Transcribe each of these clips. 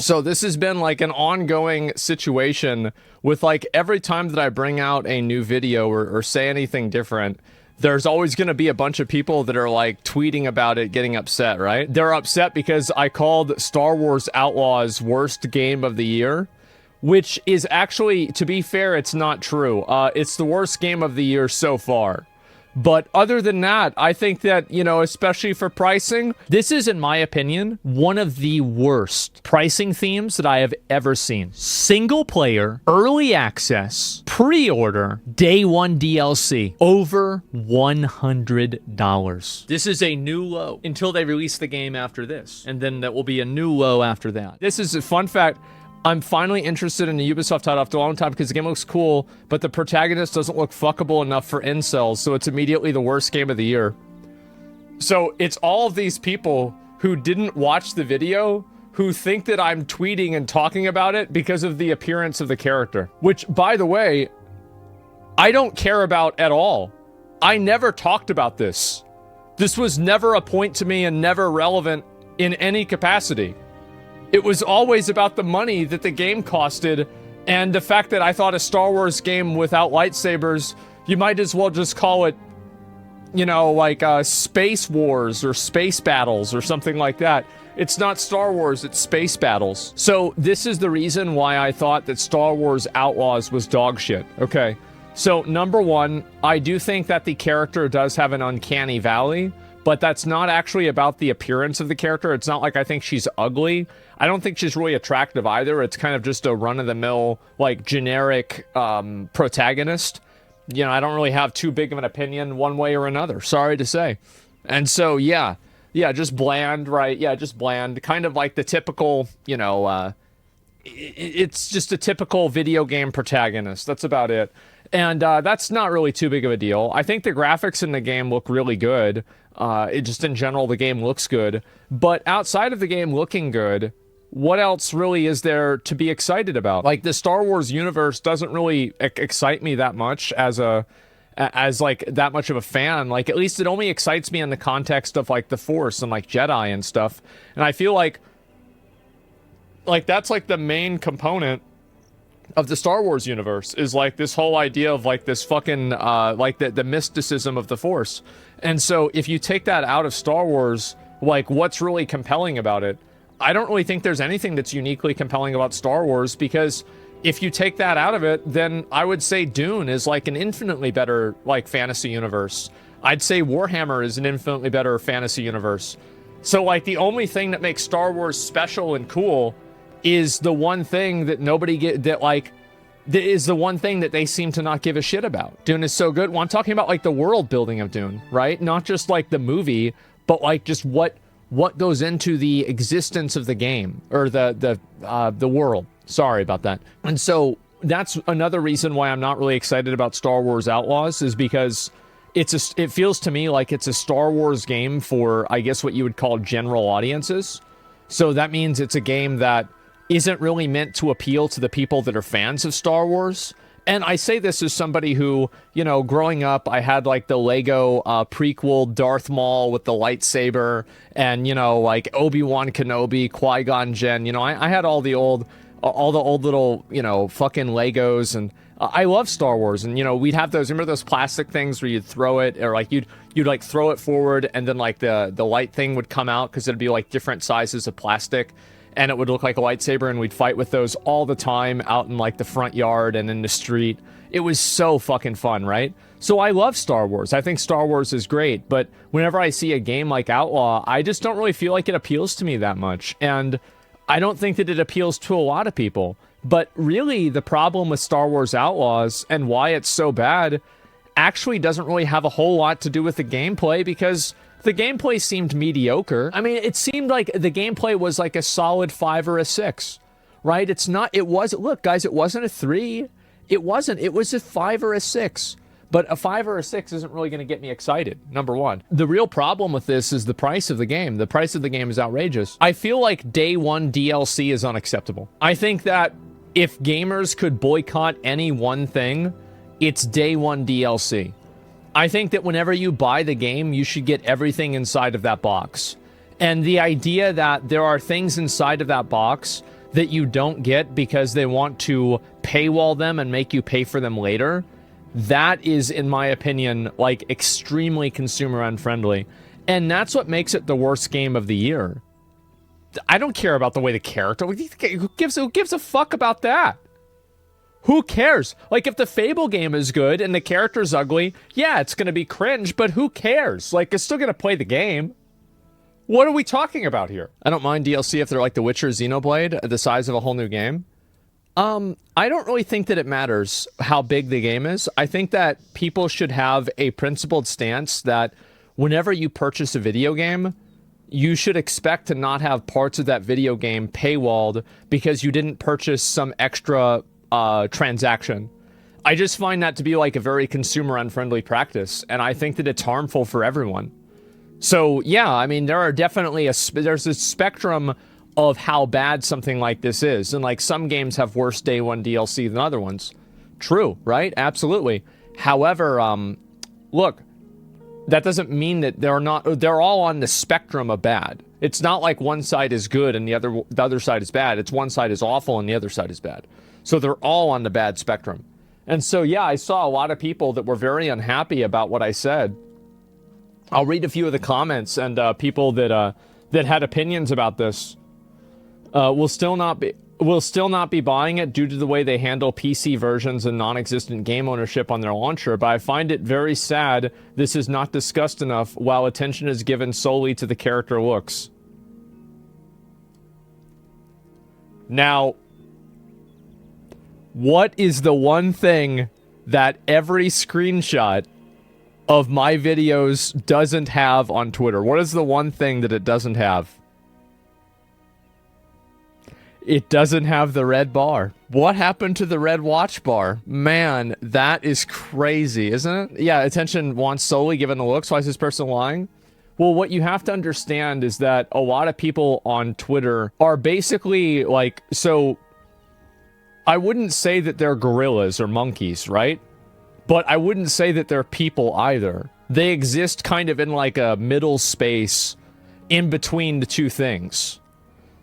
So this has been like an ongoing situation with like every time that I bring out a new video or say anything different, there's always going to be a bunch of people that are like tweeting about it, getting upset, right? They're upset because I called Star Wars Outlaws worst game of the year, which is actually, to be fair, it's not true. It's the worst game of the year so far. But other than that, I think that, you know, especially for pricing, this is, in my opinion, one of the worst pricing themes that I have ever seen. Single player, early access, pre-order, day one DLC, over $100. This is a new low until they release the game after this. And then that will be a new low after that. This is a fun fact. I'm finally interested in a Ubisoft title after a long time because the game looks cool, but the protagonist doesn't look fuckable enough for incels, so it's immediately the worst game of the year. So it's all of these people who didn't watch the video who think that I'm tweeting and talking about it because of the appearance of the character. Which, by the way, I don't care about at all. I never talked about this. This was never a point to me and never relevant in any capacity. It was always about the money that the game costed, and the fact that I thought a Star Wars game without lightsabers, you might as well just call it, you know, like Space Wars or Space Battles or something like that. It's not Star Wars, it's Space Battles. So this is the reason why I thought that Star Wars Outlaws was dog shit. Okay, so number one, I do think that the character does have an uncanny valley, but that's not actually about the appearance of the character. It's not like I think she's ugly. I don't think she's really attractive either. It's kind of just a run-of-the-mill, like, generic protagonist. You know, I don't really have too big of an opinion one way or another. Sorry to say. And so, yeah, just bland, right? Yeah, just bland. Kind of like the typical, you know, it's just a typical video game protagonist. That's about it. And that's not really too big of a deal. I think the graphics in the game look really good. It just, in general, the game looks good. But outside of the game looking good, what else really is there to be excited about? Like, the Star Wars universe doesn't really excite me that much as like that much of a fan. Like, at least it only excites me in the context of like the Force and like Jedi and stuff. And I feel like that's like the main component of the Star Wars universe, is like this whole idea of like this fucking like the mysticism of the Force. And so if you take that out of Star Wars, like, what's really compelling about it? I don't really think there's anything that's uniquely compelling about Star Wars, because if you take that out of it, then I would say Dune is like an infinitely better like fantasy universe. I'd say Warhammer is an infinitely better fantasy universe. So like the only thing that makes Star Wars special and cool is the one thing that is the one thing that they seem to not give a shit about. Dune is so good. Well, I'm talking about like the world building of Dune, right? Not just like the movie, but like just what goes into the existence of the game, or the world. Sorry about that. And so that's another reason why I'm not really excited about Star Wars Outlaws, is because it feels to me like it's a Star Wars game for, I guess, what you would call general audiences. So that means it's a game that isn't really meant to appeal to the people that are fans of Star Wars. And I say this as somebody who, you know, growing up, I had like the Lego prequel Darth Maul with the lightsaber, and, you know, like Obi-Wan Kenobi, Qui-Gon Jinn. You know, I had all the old little, you know, fucking Legos, and I love Star Wars. And, you know, we'd have those, remember those plastic things where you'd throw it, or like you'd like throw it forward, and then like the light thing would come out, because it'd be like different sizes of plastic, and it would look like a lightsaber, and we'd fight with those all the time out in like the front yard and in the street. It was so fucking fun, right? So I love Star Wars. I think Star Wars is great, but whenever I see a game like Outlaw, I just don't really feel like it appeals to me that much. And I don't think that it appeals to a lot of people. But really, the problem with Star Wars Outlaws and why it's so bad actually doesn't really have a whole lot to do with the gameplay, because the gameplay seemed mediocre. I mean, it seemed like the gameplay was like a solid 5 or a 6, right? Look, guys, it wasn't a 3. It wasn't. It was a 5 or a 6. But a 5 or a 6 isn't really going to get me excited, number one. The real problem with this is the price of the game. The price of the game is outrageous. I feel like day one DLC is unacceptable. I think that if gamers could boycott any one thing, it's day one DLC. I think that whenever you buy the game, you should get everything inside of that box. And the idea that there are things inside of that box that you don't get because they want to paywall them and make you pay for them later, that is, in my opinion, like extremely consumer unfriendly. And that's what makes it the worst game of the year. I don't care about the way the character... Who gives a fuck about that? Who cares? Like, if the Fable game is good and the character's ugly, yeah, it's going to be cringe, but who cares? Like, it's still going to play the game. What are we talking about here? I don't mind DLC if they're like The Witcher Xenoblade, the size of a whole new game. I don't really think that it matters how big the game is. I think that people should have a principled stance that whenever you purchase a video game, you should expect to not have parts of that video game paywalled because you didn't purchase some extra transaction. I just find that to be like a very consumer unfriendly practice, and I think that it's harmful for everyone. So yeah, I mean, there are definitely there's a spectrum of how bad something like this is, and like some games have worse day one DLC than other ones. True, right? Absolutely. However, look, that doesn't mean that they're all on the spectrum of bad. It's not like one side is good and the other side is bad. It's one side is awful and the other side is bad. So they're all on the bad spectrum. And so yeah, I saw a lot of people that were very unhappy about what I said. I'll read a few of the comments, and people that had opinions about this will still not be buying it due to the way they handle PC versions and non-existent game ownership on their launcher, but I find it very sad this is not discussed enough while attention is given solely to the character looks. Now, what is the one thing that every screenshot of my videos doesn't have on Twitter? What is the one thing that it doesn't have? It doesn't have the red bar. What happened to the red watch bar? Man, that is crazy, isn't it? Yeah, attention wants solely given the looks. Why is this person lying? Well, what you have to understand is that a lot of people on Twitter are basically like, so I wouldn't say that they're gorillas or monkeys, right? But I wouldn't say that they're people either. They exist kind of in like a middle space in between the two things.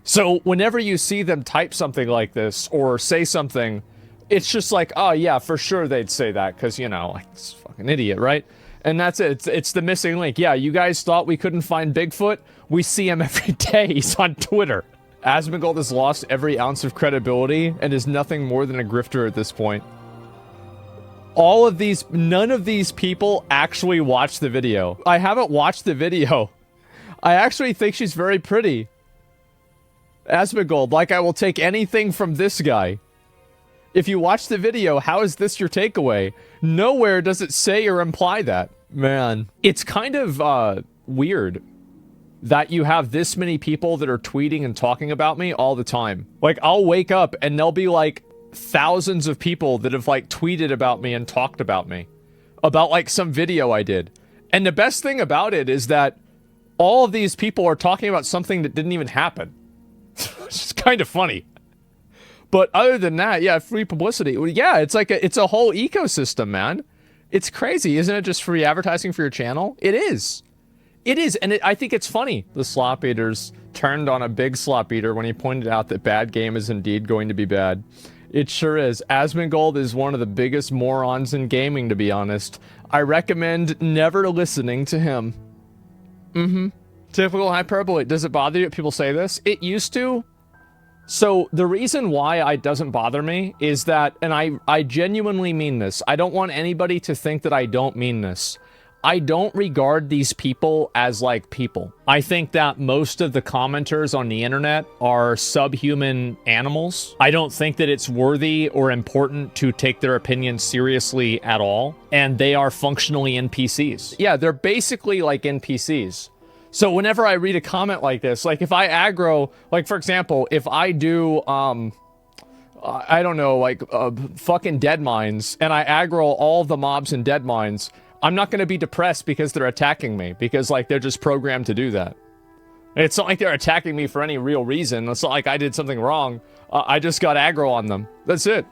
So whenever you see them type something like this or say something, it's just like, oh yeah, for sure they'd say that because, you know, like, it's fucking idiot, right? And that's it. It's the missing link. Yeah, you guys thought we couldn't find Bigfoot? We see him every day. He's on Twitter. Asmongold has lost every ounce of credibility and is nothing more than a grifter at this point. None of these people actually watched the video. I haven't watched the video. I actually think she's very pretty. Asmongold, like I will take anything from this guy. If you watch the video, how is this your takeaway? Nowhere does it say or imply that. Man, it's kind of weird that you have this many people that are tweeting and talking about me all the time. Like, I'll wake up and there'll be like thousands of people that have like tweeted about me and talked about me. About like some video I did. And the best thing about it is that all of these people are talking about something that didn't even happen. It's just kind of funny. But other than that, yeah, free publicity. Well, yeah, it's like it's a whole ecosystem, man. It's crazy. Isn't it just free advertising for your channel? It is. It is, and I think it's funny. The slop eaters turned on a big slop eater when he pointed out that bad game is indeed going to be bad. It sure is. Asmongold is one of the biggest morons in gaming, to be honest. I recommend never listening to him. Typical hyperbole. Does it bother you if people say this? It used to. So the reason why it doesn't bother me is that, and I genuinely mean this, I don't want anybody to think that I don't mean this. I don't regard these people as like people. I think that most of the commenters on the internet are subhuman animals. I don't think that it's worthy or important to take their opinions seriously at all. And they are functionally NPCs. Yeah, they're basically like NPCs. So whenever I read a comment like this, like if I aggro, like for example, if I do, I don't know, like fucking Dead Mines, and I aggro all the mobs in Dead Mines, I'm not going to be depressed because they're attacking me, because like they're just programmed to do that. It's not like they're attacking me for any real reason. It's not like I did something wrong. I just got aggro on them. That's it.